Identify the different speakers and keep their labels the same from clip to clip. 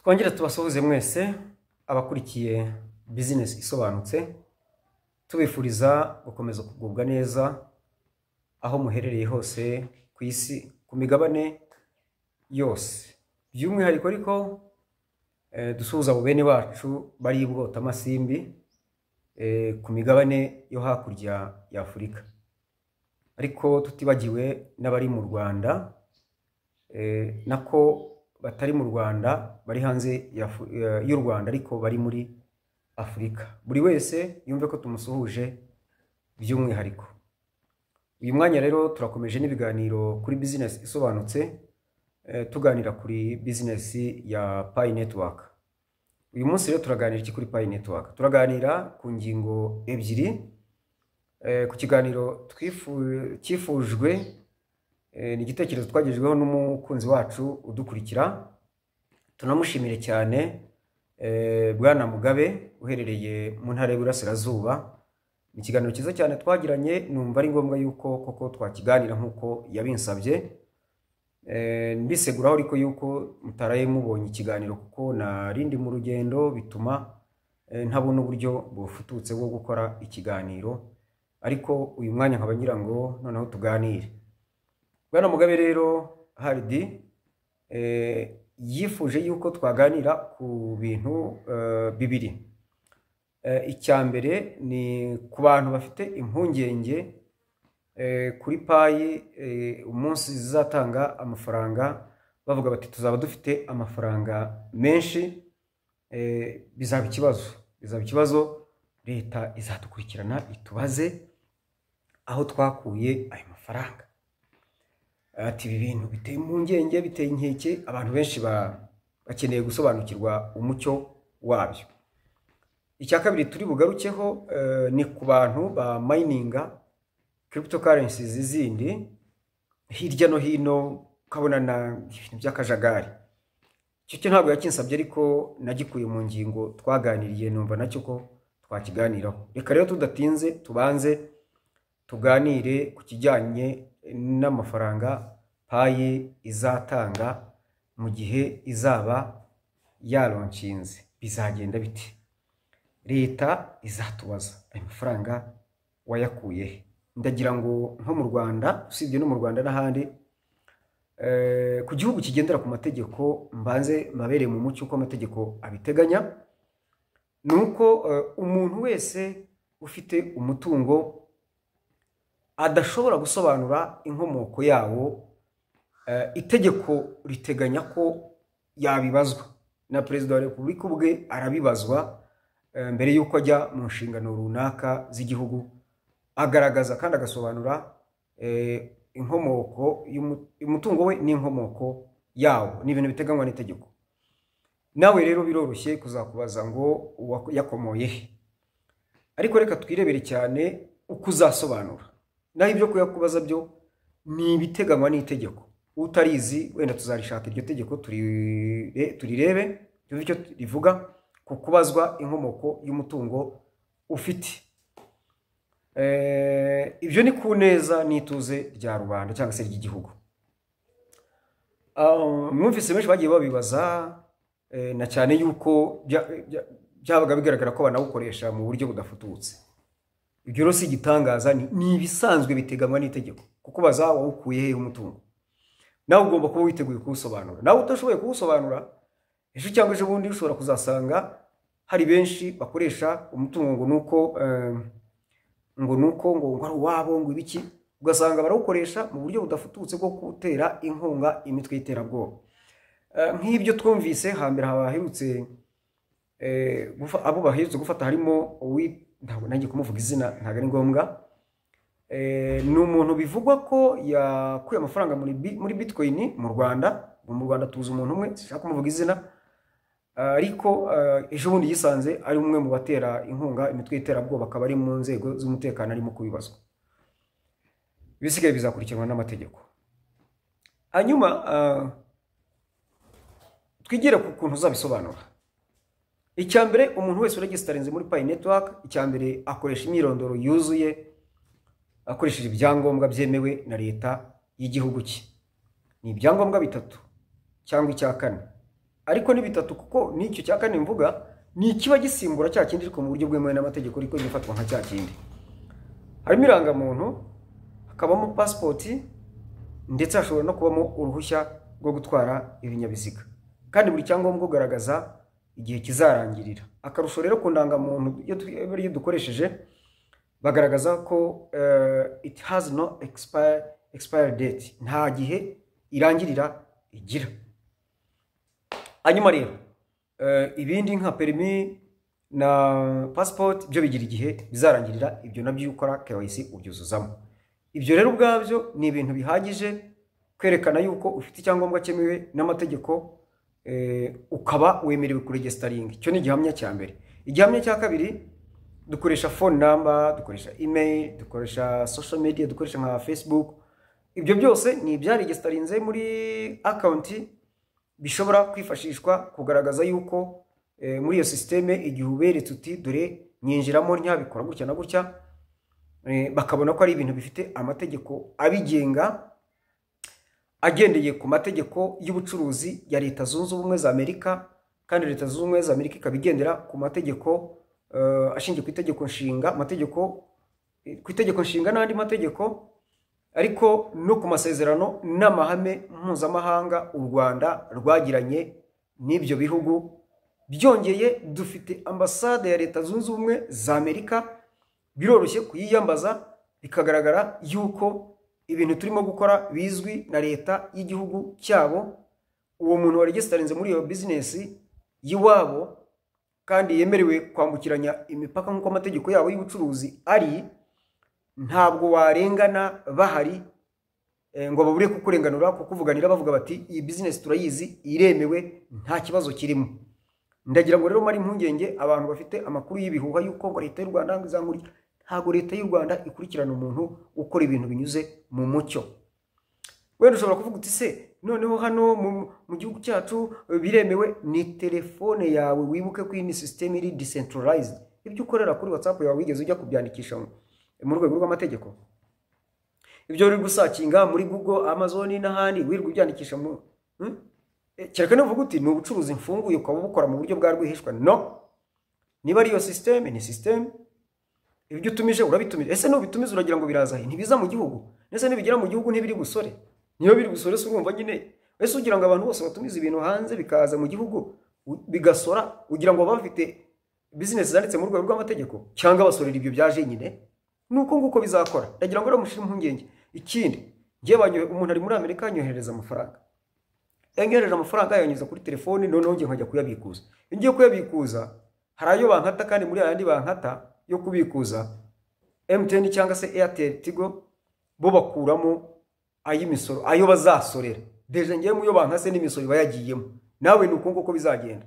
Speaker 1: Twongere tubasuhuze mwese abakurikiye business isobanutse, tubifuriza gukomeza kugubwa neza aho muherereye hose ku isi, ku migabane yose. By'umwihariko ariko dusuhuza abo bene bacu bari i Bwota Masimbi ku migabane yo hakurya ya Afurika, ariko tutibagiwe n'abari mu Rwanda nako batari mu Rwanda, bari hanze y'u Rwanda ariko bari muri Afurika. Buri wese yumve ko tumusuhuje by'umwihariko. Uyu mwanya rero turakomeje n'ibiganiro kuri business isobanutse, tuganira kuri business ya Pi Network. Uyu munsi rero turaganira iki kuri Pi Network? Turaganira ku ngingo ebyiri. Ku kiganiro cyifujwe ni igitekerezo twagejejweho n'umukunzi wacu udukurikira, tunamushimire cyane, Bwana Mugabe uherereye mu ntara y'Iburasirazuba. Ni ikiganiro cyiza cyane twagiranye, numva ari ngombwa yuko koko twakiganira nk'uko yabinsabye. Mbiseguraho ariko yuko mutaraye mubonye ikiganiro kuko narindi mu rugendo, bituma ntabona uburyo bufututse bwo gukora ikiganiro, ariko uyu mwanya nkaba ngira ngo noneho tuganire. Bwana Mugabe rero Haridi yifuje yuko twaganira ku bintu bibiri. Icyambere ni ku bantu bafite impungenge kuri Pi, umunsi zizatanga amafaranga bavuga bati tuzaba dufite amafaranga menshi, bizaba ikibazo, leta izadukurikirana itubaze aho twakuye ayo mafaranga. Ati ibi bintu biteye impungenge, biteye inkeke, abantu benshi bakeneye gusobanukirwa umucyo wabyo. Icya kabiri turi bugarukeho ni ku bantu ba mininga cryptocurrencies zindi hirya no hino, ukabona na ibintu by'akajagari. Icyo cyo ntabwo yakinsabye, ariko nagikuye mu ngingo twaganiriye, numva nacyo ko twakiganiraho. Reka rero tudatinze tubanze tuganire ku kijyanye n'amafaranga Pi izatanga mu gihe izaba yaronshinze. Bizagenda biti? Leta izatubaza ayo mafaranga wayakuye he? Ndagira ngo nko mu Rwanda, usibye no mu Rwanda n'ahandi, ku gihugu kigendera ku mategeko, mbanze mabere mu mucyo uko amategeko abiteganya. Nuko umuntu wese ufite umutungo adashobora gusobanura inkomoko yawo, itegeko riteganya ko yabibazwa na Perezida wa Repubulika ubwe. Arabibazwa mbere yuko ajya mu nshingano runaka z'igihugu, agaragaza kandi agasobanura inkomoko y'umutungo we n'inkomoko yawo. Ni ibintu biteganywa n'itegeko. Nawe rero biroroshye kuzakubaza ngo yakomoye he, ariko reka twirebere cyane uko uzasobanura. Naho ibyo kuyakubaza byo ni ibiteganywa n'itegeko. Utarizi wenda tuzarishaka iryo tegeko turirebe, tuve icyo rivuga ku kubazwa inkomoko y'umutungo ufite. Ibyo ni ku neza n'ituze rya rubanda cyangwa se ry'igihugu. Mwumvise benshi bagiye babibaza, na cyane yuko byabaga bigaragara ko banawukoresha mu buryo budafututse. Ibyo rero si igitangaza, ni ibisanzwe biteganywa n'itegeko. Kukubaza wawukuye he umutungo, nawe ugomba kuba witeguye kuwusobanura. Nawe utashoboye kuwusobanura, ejo cyangwa ejo bundi ushobora kuzasanga hari benshi bakoresha umutungo ngo ari uwabo, ngo ibiki, ugasanga barawukoresha mu buryo budafututse bwo gutera inkunga imitwe y'iterabwoba. Nk'ibyo twumvise hambere haherutse abo baherutse gufata, harimo ntabwo nanjye kumuvuga izina, ntabwo ari ngombwa. Ni umuntu bivugwa ko yakuye amafaranga muri Bitcoin mu Rwanda. Mu Rwanda tuzi umuntu umwe, sinshaka kumuvuga izina, ariko ejo bundi yisanze ari umwe mu batera inkunga imitwe y'iterabwoba, akaba ari mu nzego z'umutekano arimo kubibazwa. Ibisigaye bizakurikiranwa n'amategeko. Hanyuma twigire ku kuntu uzabisobanura. Icyambere, umuntu wese uregistarinze muri Pi Network, icyambere akoresha imyirondoro yuzuye, akoresheje ibyangombwa byemewe na leta y'igihugu cye. Ni ibyangombwa bitatu cyangwa icya kane. ariko ni bitatu kuko n'icyo cya kane mvuga ni ikiba gisimbura cya kindi ariko mu buryo bwemewe n'amategeko ariko gifatwa nka cya kindi. Harimo irangamuntu, hakabamo pasipoti, ndetse hashobora no kubamo uruhushya rwo gutwara ibinyabiziga, kandi buri cyangombwa ugaragaza igihe kizarangirira. Akarusho rero ku ndangamuntu iyo dukoresheje bagaragaza ko it has no expire date, nta gihe irangirira igira. Hanyuma rero ibindi nka perimi na passport byo bigira igihe bizarangirira, ibyo nabyo ukora KYC ubyuzuzamo. Ibyo rero ubwabyo ni ibintu bihagije kwerekana yuko ufite icyangombwa cyemewe n'amategeko, ukaba wemerewe kuregistering. Icyo ni igihamya cya mbere. Igihamya cya kabiri, dukoresha phone number, dukoresha email, dukoresha social media, dukoresha nka Facebook. Ibyo byose ni ibyaregisterinze muri account, bishobora kwifashishwa kugaragaza yuko muri iyo systeme igihe uberetse uti dore nyinjiramo ntyabikora gutya na gutya, bakabona ko ari ibintu bifite amategeko abigenga agendeye ku mategeko y'ubucuruzi ya Leta Zunze Ubumwe za Amerika, kandi Leta Zunze Ubumwe za Amerika ikabigendera ku mategeko ashingiye ku itegeko nshinga, ku itegeko nshinga n'andi mategeko, ariko no ku masezerano n'amahame mpuzamahanga u Rwanda rwagiranye n'ibyo bihugu. Byongeye dufite ambasade ya Leta Zunze Ubumwe za Amerika, biroroshye kuyiyambaza, bikagaragara yuko ibintu turimo gukora bizwi na leta y'igihugu cyabo. Uwo muntu waregisterinze muri iyo business yiwabo kandi yemerewe kwambukiranya imipaka nk'uko amategeko yabo y'ubucuruzi ari, ntabwo warengana bahari ngo babure kukurenganura, kukuvuganira bavuga bati iyi business turayizi, iremewe, nta kibazo kirimo. Ndagira ngo rero mari impungenge abantu bafite amakuru y'ibihuha yuko ngo Leta y'u Rwanda ngizankurikira. Ntabwo Leta y'u Rwanda ikurikirana umuntu ukora ibintu binyuze mu mucyo. Wenda ushobora kuvuga uti se noneho hano mu gihugu cyacu biremewe. Ni telefone yawe, wibuke ko iyi system iri decentralized. Ibyo ukorera kuri WhatsApp yawe wigeze ujya kubyandikisha mu rwego rw'amategeko? Ibyo uri gusakinga muri Google, Amazon n'ahandi wirirwa ubyandikisha mu kereka n'uvuga uti ni ubucuruzi mfunguye ukaba bukora mu buryo bwa rwihishwa. No, niba ari iyo system, ni system. Ibyo utumije urabitumije. Ese n'ubitumiza uragira ngo biraza he? Ntibiza mu gihugu. Nese nibigera mu gihugu ntibiri busore. Niyo biri busore se urumva nyine. Ese ugira ngo abantu bose batumiza ibintu hanze bikaza mu gihugu bigasora, ugira ngo bafite business zanditse mu rwego rw'amategeko cyangwa basorera ibyo byaje nyine? Nuko nguko bizakora. Ndagira ngo ramushire impungenge. Ikindi, ngiye umuntu ari muri Amerika anyohereza amafaranga. Yanyohereje amafaranga yanyuza kuri telefone, noneho ngiye nkajya kuyabikuza. Ngiye kuyabikuza, hari ayo bankata, kandi muri ayandi bankata yo kubikuza MTN cyangwa se Airtel Tigo bo bakuramo ay'imisoro, ayo bazasorera. Deje ngiye mu yo bankase n'imisoro bayagiyemo. Nawe nuko nguko bizagenda.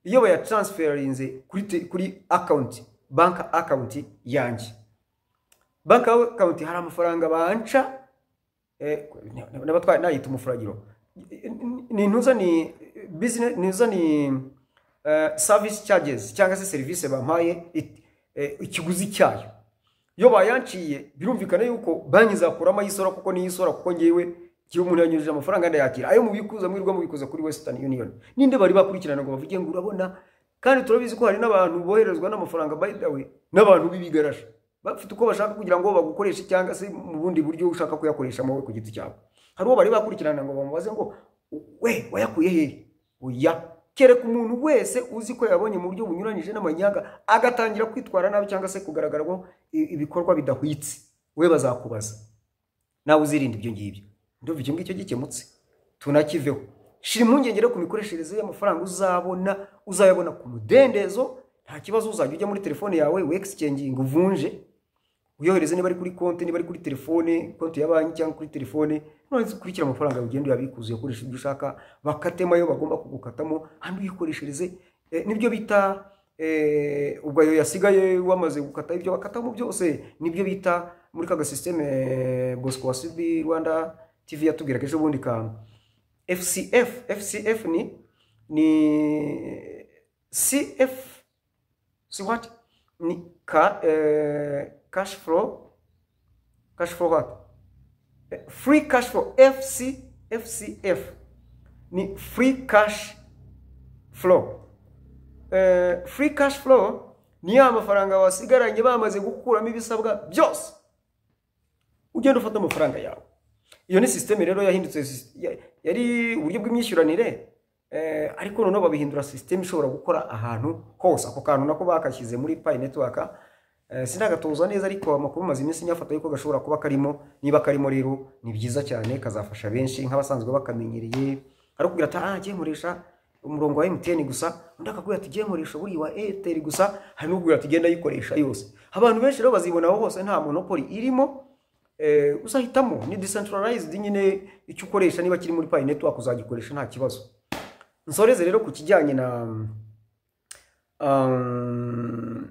Speaker 1: Iyo baya transferinze kuri account, bank account yanjye. Bank account hari amafaranga banca n'abatwaye nayita umufuragiro. Ni ntuza ni business, ntuza ni service charges cyangwa se service bampaye ikiguzi cyayo. Iyo bayanciye birumvikana yuko banki zakuramo ayisora, kuko ni yisora, kuko ngewe kiyo umuntu yanyujije amafaranga ndayakira. Ayo mubikuza mwirwa mubikuza kuri Western Union. Ninde bari bakurikirana ngo bavuge ngo urabona, kandi turabizi ko hari n'abantu boherezwa n'amafaranga by the way, n'abantu bibigarasha bafite uko bashaka kugira ngo bagukoreshe cyangwa se mu bundi buryo ushaka kuyakoresha mu ku giti cyabo. Hari uwo bari bakurikirana ngo bamubaze ngo we wayakuye hehe? Oya, kereka umuntu wese uzi ko yabonye mu buryo bunyuranyije n'amanyaga agatangira kwitwara nabi cyangwa se kugaragara ko ibikorwa bidahwitse, we bazakubaza. Nawe uzirinda ibyo ngibyo. Ndumva icyo ngicyo gikemutse tunakiveho. Shira impungenge ku mikoreshereze y'amafaranga uzayabona ku mudendezo. Nta kibazo, uzajya ujya muri telefone yawe we exchange uvunje, uyohereze niba ari kuri konti, niba ari kuri telefone, konti ya banki cyangwa kuri telefone, none ukurikira amafaranga ugenda uyabikuza, ukoresha ibyo ushaka, bakatema yo bagomba kugukatamo, handi uyikoreshereze. Nibyo bita ubwo yo yasigaye wamaze gukata ibyo bakatamo byose, nibyo bita muri kaga systeme Bosco Wasibi Rwanda TV yatubwira kejo bundi ka FCF ni CF si what ni cash flow what? Free cash flow. FCF ni free cash flow. Free cash flow ni ya mafaranga wasigaranye bamaze gukuramo ibisabwa byose, ugenda ufata amafaranga yawe. Iyo ni system rero yahindutse, yari uburyo bw'imyishyuranire, ariko noneho babihindura system ishobora gukora ahantu hose. Ako kantu nako bakashyize muri Pi Network, sinagatoza neza, ariko amakuru maze iminsi nyafata yuko gashobora kuba karimo. Niba karimo rero ni byiza cyane, kazafasha benshi nk'abasanzwe bakamenyereye. Ariko ati ngiye nkoresha umurongo wa MTN gusa, undi akakubwira ati ngiye nkoresha buri wa Airtel gusa, hari n'ubwo ati genda yikoresha yose. Abantu benshi rero bazibonaho hose, nta monopoly irimo. Uzahitamo ni decentralized nyine, icyo ukoresha niba kiri muri Pi Network uzagikoresha nta kibazo. Nsoreze rero ku kijyanye na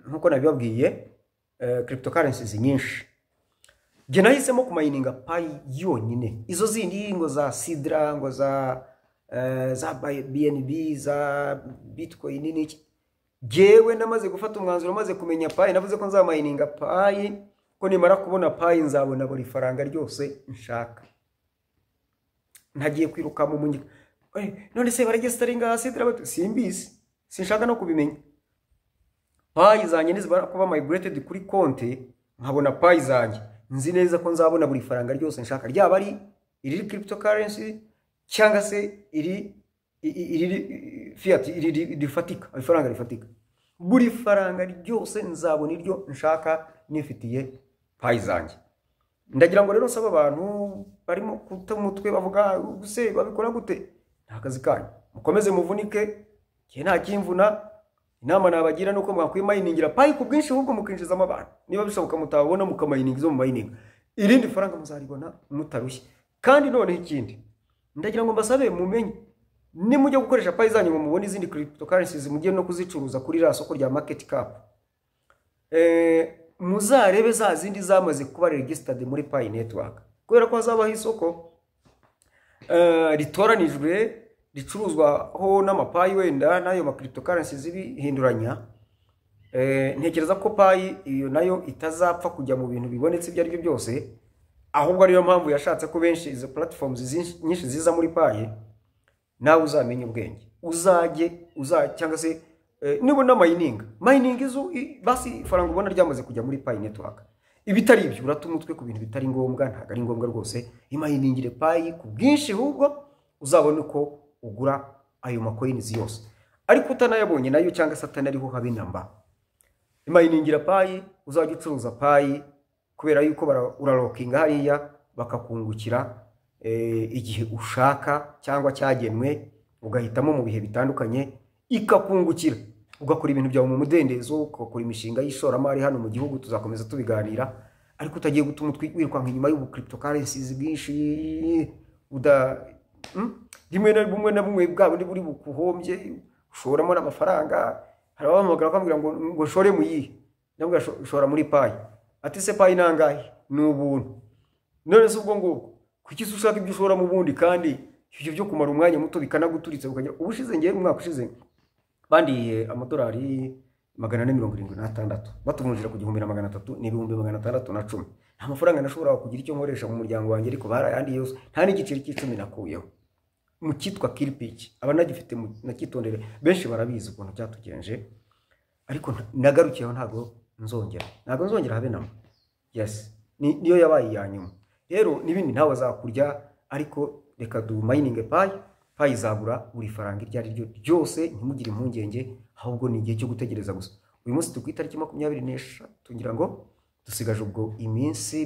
Speaker 1: nkuko nabibabwiye, cryptocurrencies nyinshi. Je nahisemo kumayininga Pi yonyine. Izo zindi ngo za Sidra, ngo za BNB, za Bitcoin n'iki, jewe namaze gufata umwanzuro, maze kumenya Pi, navuze ko nzamayininga Pi, ko nimara kubona Pi nzabona buri faranga ryose nshaka. Ntagiye kwiruka mu munyika, none se baregisteringa Sidra batu, simbizi, sinshaka no kubimenya. Pi zanjye nizibara kuba migrated kuri konti, nkabona Pi zanjye, nzi neza ko nzabona buri faranga ryose nshaka, ryaba ari iri cryptocurrency cyangwa se iri fiat, iri rifatika, ifaranga rifatika. Buri faranga ryose nzabona iryo nshaka nifitiye Pi zanjye. Ndagira ngo rero nsaba abantu barimo kuta umutwe bavuga guse babikora gute, nta kazi kanyu, mukomeze muvunike, cye nta kimvuna. Inama nabagira nuko mwakwimayiningira Pi ku bwinshi, ahubwo mukinjizamo abantu. Niba bishoboka mutabona mukamayininga izo mu mayininga, irindi faranga muzaribona mutarushye. Kandi none ikindi ndagira ngo mbasabe mumenye, nimujye gukoresha Pi zanyu ngo mubone izindi cryptocurrencies, mugiye no kuzicuruza kuri ra soko rya market cap, muzarebe za zindi zamaze kuba registered muri Pi Network, kubera ko hazabaho isoko ritoranijwe ricuruzwa ho n'amapayi wenda nayo ma cryptocurrencies zibihinduranya. Ntekereza ko Pi iyo nayo itazapfa kujya mu bintu bibonetse ibyo ari byo byose, ahubwo ariyo mpamvu yashatse ko benshi izo platforms nyinshi ziza muri Pi. Nawe uzamenye ubwenge, cyangwa se nibona mining izo basi faranga ubona ryamaze kujya muri Pi Network. Ibitari ibyo uratuma umutwe ku bintu bitari ngombwa, ntago ari ngombwa rwose. Imayiningire Pi ku bwinshi, ahubwo uzabone ko ugura ayo macoins yose, ariko utanayabonye nayo cyangwa se atanariho habe namba. Imayiningira Pi, uzajya ucuruza Pi, kubera yuko uralokinga hariya bakakungukira igihe ushaka cyangwa cyagenwe, ugahitamo mu bihe bitandukanye ikakungukira, ugakora ibintu byawe mu mudendezo, ugakora imishinga y'ishoramari hano mu gihugu. Tuzakomeza tubiganira, ariko utagiye gutuma wirukanka inyuma y'ubu cryptocurrencies bwinshi, rimwe na bumwe bwabo ndi buri bukuhombye, ushoramo n'amafaranga. Hari abamagara kwambwira ngo shore mu yihe, ndabwo shora muri Pi. Ati se Pi nangahe? Ni ubuntu. None se ubwo ngo kuki ushaka ibyo ushora mu bundi, kandi ibyo byo kumara umwanya muto bikanaguturitse ukajya. Ubushize ngiye mu mwaka ushize bandiye amadolari 476, batuvunjira ku 1300 n'ibihumbi 610. Nta mafaranga nashobora kugira icyo nkoresha mu muryango wanjye, ariko barayandi yose nta n'igiceri cy'icumi nakuyeho. Mu kitwa Kirpich abanagifite nakitondere, benshi barabizi ukuntu cyatugenje, ariko nagarukiyeho ntago nzongera habe namo. Yes, niyo yabaye ya nyuma. Rero nibindi ntawe azakurya, ariko reka du mining Pi izagura buri faranga iryo ari ryo ryose, ntimugire impungenge, ahubwo ni igihe cyo gutegereza gusa. Uyu munsi turi ku itariki 24, tungira ngo dusigaje ubwo iminsi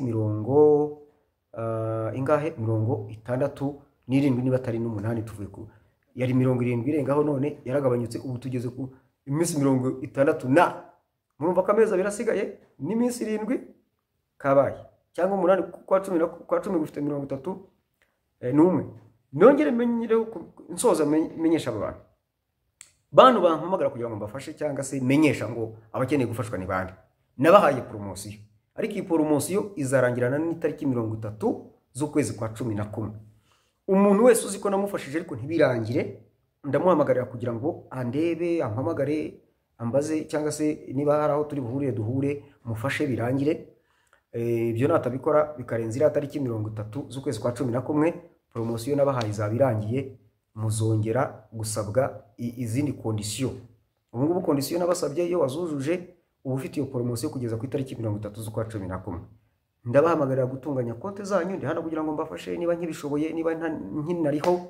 Speaker 1: ingahe 67 niba atari n'umunani. Tuvuye ku yari 70 irengaho, none yaragabanyutse, ubu tugeze ku iminsi 60 murumva kameza birasigaye n'iminsi 7 kabaye, cyangwa 8 kwa 10 gufite 31. Nongere menyireho nsoza menyesha abantu bampamagara kugira ngo mbafashe, cyangwa se menyesha ngo abakeneye gufashwa ni bande. Nabahaye promotion, ariko iyi promotion izarangirana n'itariki 30 z'ukwezi kwa 11. Umuntu wese uzi ko namufashije ariko ntibirangire, ndamuhamagarira kugira ngo andebe, ampamagare, ambaze, cyangwa se niba hari aho turi buhure duhure mufashe birangire. Ibyo natabikora bikarenza iriya tariki 30 z'ukwezi kwa 11, promotion nabahaye izabirangiye. muzongera gusabwa izindi kondisiyo. Ubu ngubu kondisiyo nabasabye iyo wazujuje uba ufite iyo poromosiyo kugeza ku itariki 30 z'ukwa 11. Ndabahamagarira gutunganya konti zanyu, ndi hano kugira ngo mbafashe niba nkibishoboye, niba nkinariho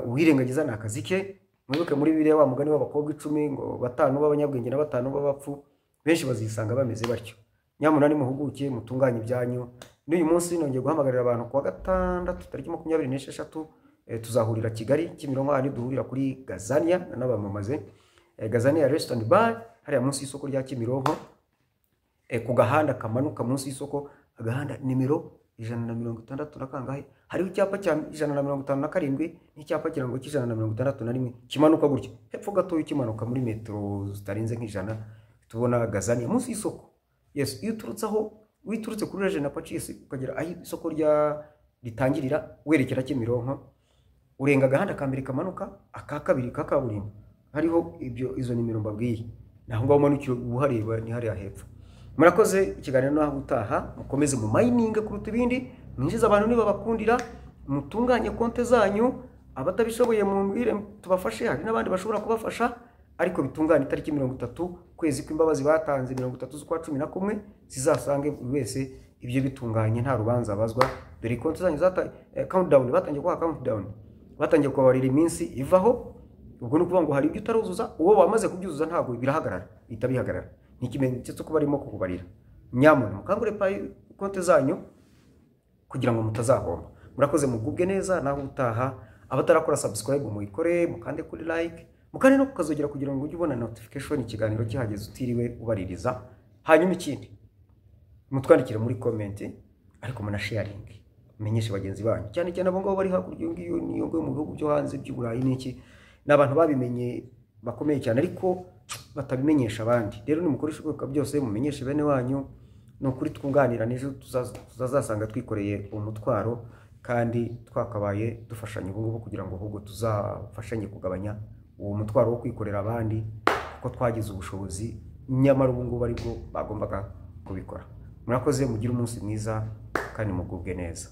Speaker 1: uwirengagiza nakazi ke. Mwibuke muri Bibiliya wa mugani w'abakobwa 10 ngo 5 b'abanyabwenge na 5 b'abapfu, benshi bazisanga bameze batyo. Nyamunani muhuguke mutunganye ibyanyu. N'uyu munsi nongeye guhamagarira abantu kuwa gatandatu tariki 26 tuzahurira Kigali Kimironko, hano duhurira kuri Gazania n'abamamaze. Gazania Restaurant Bar hariya munsi y'isoko rya Kimironko, ku gahanda kamanuka munsi y'isoko, agahanda nimero 160 nakangahe, hariho icyapa cya 157 n'icyapa kirango cy'161 kimanuka gutyo hepfo gato y'ikimanuka muri metro zitarenze nk'ijana tubona Gazania munsi y'isoko. Yes, iyo turutse aho witurutse kuri Regina Pacis ukagera aho isoko rya ritangirira werekera Kimironko, urenga agahanda kambere kamanuka, aka kabiri kakaburimbo hariho izo nimero mbabwiye, naho ngaho manukiro ubuhareba ni hariya hepfo. Murakoze, ikiganiro naho gutaha mukomeze mu mining kuruta ibindi, mwinjiza abantu niba bakundira, mutunganye konte zanyu, abatabishoboye mu mbwire tubafashe, hari n'abandi bashobora kubafasha, ariko bitunganye itariki 30 kwezi kw'imbabazi batanze 30 z'ukwa 11 zizasange buri wese ibyo bitunganye nta rubanza bazwa. Dore konte zanyu countdown batangiye kwa countdown, batangiye kubarira iminsi ivaho. Ubwo no kuvuga ngo hari ibyo utaruzuza, uwo wamaze kubyuzuza ntabwo birahagarara, itabihagarara. Ni ikimenyetso cyo kubarimo kukubarira. Nyamuneka mukangure konte zanyu kugira ngo mutazahomba. Murakoze, mugubwe neza, naho utaha. Abatarakora subscribe muyikore, mukande kuri like, mukande no kukazogera kugira ngo ujye ubona notification ikiganiro kihageze utiriwe ubaririza. Hanyuma ikindi mutwandikire muri comment, ariko muna sharing, menyeshe bagenzi banyu, cyane cyane abo ngabo bari hakurya ngiyo niyo ngo mu bihugu byo hanze by'Uburayi n'iki, n'abantu babimenye bakomeye cyane ariko batabimenyesha abandi. Rero nimukoresha ubwoko byose mumenyeshe bene wanyu, no kuri twunganira n'ejo tuzasanga twikoreye umutwaro kandi twakabaye dufashanya ubu ngubu kugira ngo ahubwo tuzafashanye kugabanya uwo mutwaro wo kwikorera abandi, kuko twagize ubushobozi nyamara ubu ngubu aribwo bagombaga kubikora. Murakoze, mugire umunsi mwiza kandi mugubwe neza.